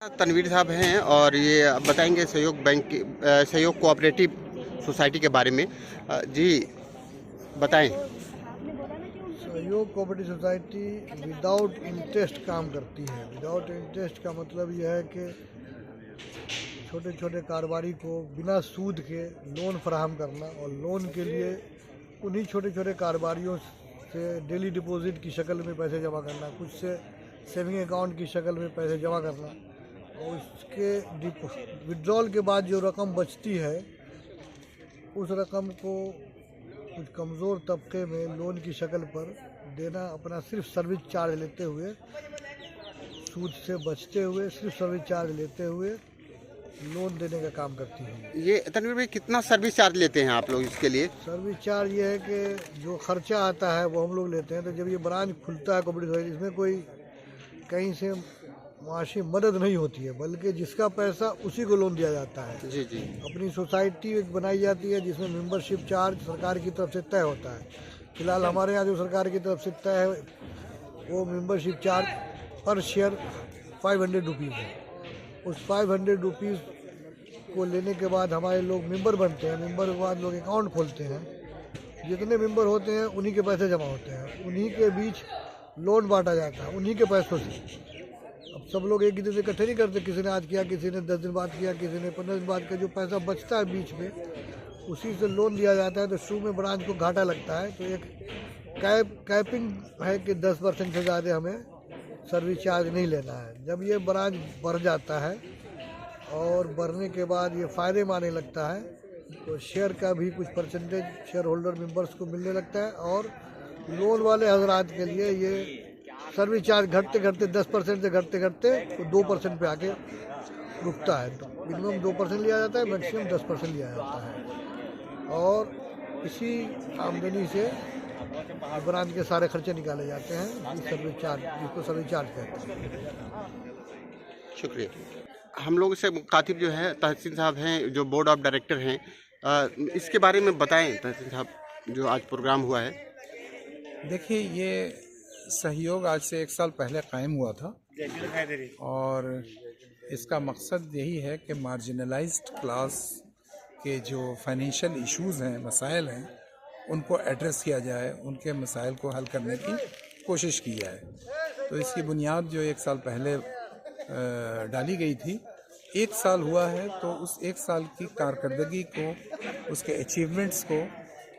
तनवीर साहब हैं और ये अब बताएंगे सहयोग बैंक की सहयोग कोऑपरेटिव सोसाइटी के बारे में। जी बताएं। सहयोग कोऑपरेटिव सोसाइटी विदाउट इंटरेस्ट काम करती है। विदाउट इंटरेस्ट का मतलब यह है कि छोटे छोटे कारोबारी को बिना सूद के लोन फराहम करना, और लोन के लिए उन्हीं छोटे छोटे कारोबारियों से डेली डिपॉजिट की शक्ल में पैसे जमा करना, कुछ से सेविंग अकाउंट की शक्ल में पैसे जमा करना, और उसके विड्रॉल के बाद जो रकम बचती है उस रकम को कुछ कमज़ोर तबके में लोन की शक्ल पर देना, अपना सिर्फ सर्विस चार्ज लेते हुए, सूद से बचते हुए सिर्फ सर्विस चार्ज लेते हुए लोन देने का काम करती है। ये तनवीर भाई कितना सर्विस चार्ज लेते हैं आप लोग इसके लिए? सर्विस चार्ज ये है कि जो खर्चा आता है वो हम लोग लेते हैं। तो जब ये ब्रांच खुलता है कोऑपरेटिव सोसाइटी, इसमें कोई कहीं से माशी मदद नहीं होती है, बल्कि जिसका पैसा उसी को लोन दिया जाता है। जी जी। अपनी सोसाइटी एक बनाई जाती है जिसमें मेंबरशिप चार्ज सरकार की तरफ से तय होता है। फिलहाल हमारे यहाँ जो सरकार की तरफ से तय है वो मेंबरशिप चार्ज पर शेयर 500 रुपीज़ है। उस 500 रुपीज़ को लेने के बाद हमारे लोग मेंबर बनते हैं। मेंबर के बाद लोग अकाउंट खोलते हैं। जितने मेंबर होते हैं उन्हीं के पैसे जमा होते हैं, उन्हीं के बीच लोन बांटा जाता है, उन्हीं के पैसों से। अब सब लोग एक ही दिन से इकट्ठे नहीं करते, किसी ने आज किया, किसी ने 10 दिन बाद किया, किसी ने 15 दिन बाद किया। जो पैसा बचता है बीच में उसी से लोन दिया जाता है। तो शुरू में ब्रांच को घाटा लगता है, तो एक कैपिंग है कि 10% से ज़्यादा हमें सर्विस चार्ज नहीं लेना है। जब ये ब्रांच बढ़ जाता है और बढ़ने के बाद ये फ़ायदे में आने लगता है, तो शेयर का भी कुछ परसेंटेज शेयर होल्डर मेंबर्स को मिलने लगता है, और लोन वाले हजरात के लिए ये सर्विस चार्ज घटते घटते 10% से घटते घटते तो 2% पे आके रुकता है। तो मिनिमम 2% लिया जाता है, मैक्सिमम 10% लिया जाता है, और इसी आमदनी से ब्रांच के सारे खर्चे निकाले जाते हैं। सर्विस चार्ज, जिसको सर्विस चार्ज कहते हैं। शुक्रिया। हम लोग से मुखातिब जो है तहसीन साहब हैं, जो बोर्ड ऑफ डायरेक्टर हैं। इसके बारे में बताएं तहसीन साहब, जो आज प्रोग्राम हुआ है। देखिए, ये सहयोग आज से 1 साल पहले कायम हुआ था, और इसका मकसद यही है कि मार्जिनलाइज्ड क्लास के जो फाइनेंशियल इश्यूज़ हैं, मसाइल हैं, उनको एड्रेस किया जाए, उनके मसाइल को हल करने की कोशिश की जाए। तो इसकी बुनियाद जो 1 साल पहले डाली गई थी, 1 साल हुआ है, तो उस 1 साल की कारकर्दगी को, उसके अचीवमेंट्स को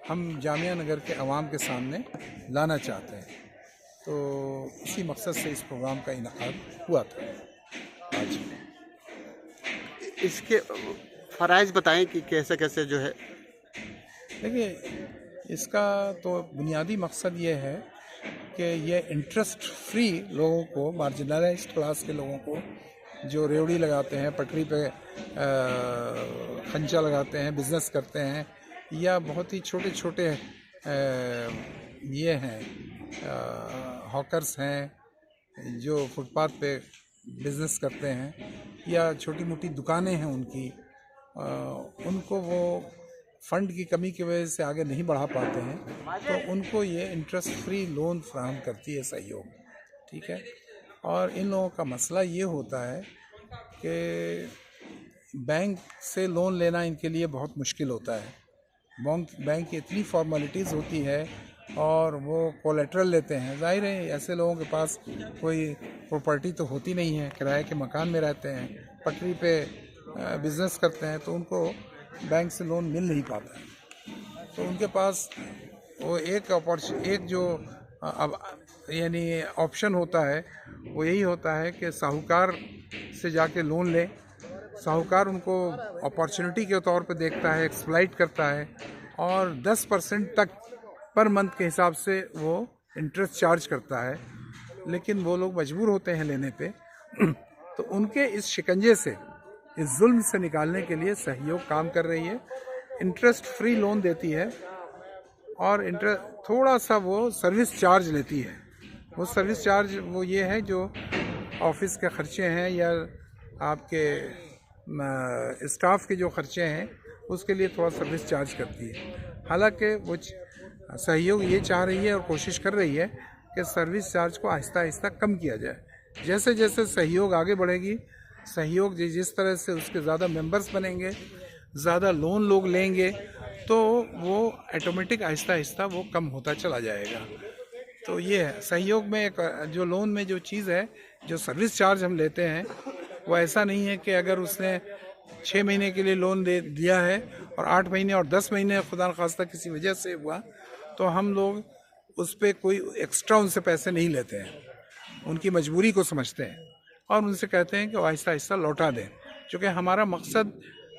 हम जामिया नगर के अवाम के सामने लाना चाहते हैं। तो इसी मकसद से इस प्रोग्राम का इनेकाद हुआ था आज। इसके फ़राइज़ बताएं कि कैसे कैसे जो है। देखिए, इसका तो बुनियादी मकसद ये है कि ये इंटरेस्ट फ्री लोगों को, मार्जिनलाइज्ड क्लास के लोगों को, जो रेवड़ी लगाते हैं, पटरी पे खंचा लगाते हैं, बिज़नेस करते हैं, या बहुत ही छोटे छोटे ये हैं हॉकर्स हैं जो फुटपाथ पे बिज़नेस करते हैं, या छोटी मोटी दुकानें हैं उनकी, उनको वो फ़ंड की कमी की वजह से आगे नहीं बढ़ा पाते हैं, तो उनको ये इंटरेस्ट फ्री लोन फराहम करती है सहयोग। ठीक है। और इन लोगों का मसला ये होता है कि बैंक से लोन लेना इनके लिए बहुत मुश्किल होता है। बैंक की इतनी फॉर्मेलिटीज़ होती है, और वो कोलेट्रल लेते हैं। जाहिर है ऐसे लोगों के पास कोई प्रॉपर्टी तो होती नहीं है, किराए के मकान में रहते हैं, पटरी पे बिज़नेस करते हैं, तो उनको बैंक से लोन मिल नहीं पाता है। तो उनके पास वो एक जो अब यानी ऑप्शन होता है, वो यही होता है कि साहूकार से जाके लोन ले। साहूकार उनको अपॉर्चुनिटी के तौर पे देखता है, एक्सप्लॉइट करता है, और 10% तक पर मंथ के हिसाब से वो इंटरेस्ट चार्ज करता है। लेकिन वो लोग मजबूर होते हैं लेने पे। तो उनके इस शिकंजे से, इस जुल्म से निकालने के लिए सहयोग काम कर रही है। इंटरेस्ट फ्री लोन देती है, और थोड़ा सा वो सर्विस चार्ज लेती है। वो सर्विस चार्ज वो ये है जो ऑफिस के ख़र्चे हैं, या आपके स्टाफ के जो ख़र्चे हैं, उसके लिए थोड़ा सर्विस चार्ज करती है। हालांकि वो सहयोग ये चाह रही है और कोशिश कर रही है कि सर्विस चार्ज को आहिस्ता आहिस्ता कम किया जाए। जैसे जैसे सहयोग आगे बढ़ेगी, सहयोग जिस तरह से उसके ज़्यादा मेंबर्स बनेंगे, ज़्यादा लोन लोग लेंगे, तो वो ऑटोमेटिक आहिस्ता आहिस्ता वो कम होता चला जाएगा। तो ये है सहयोग में एक जो लोन में जो चीज़ है, जो सर्विस चार्ज हम लेते हैं, वो ऐसा नहीं है कि अगर उसने 6 महीने के लिए लोन दे दिया है और 8 महीने और 10 महीने खुदा न खास्ता किसी वजह से हुआ, तो हम लोग उस पर कोई एक्स्ट्रा उनसे पैसे नहीं लेते हैं। उनकी मजबूरी को समझते हैं और उनसे कहते हैं कि वो आहिस्ता आहिस्ता लौटा दें, क्योंकि हमारा मकसद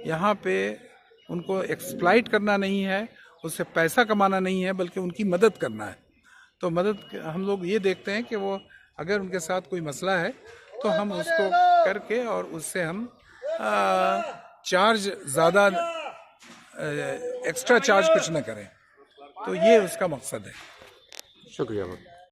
यहाँ पे उनको एक्सप्लॉइट करना नहीं है, उससे पैसा कमाना नहीं है, बल्कि उनकी मदद करना है। तो मदद हम लोग ये देखते हैं कि वो अगर उनके साथ कोई मसला है तो हम उसको करके और उससे हम चार्ज ज़्यादा एक्स्ट्रा चार्ज कुछ ना करें। तो ये उसका मकसद है। शुक्रिया बहुत।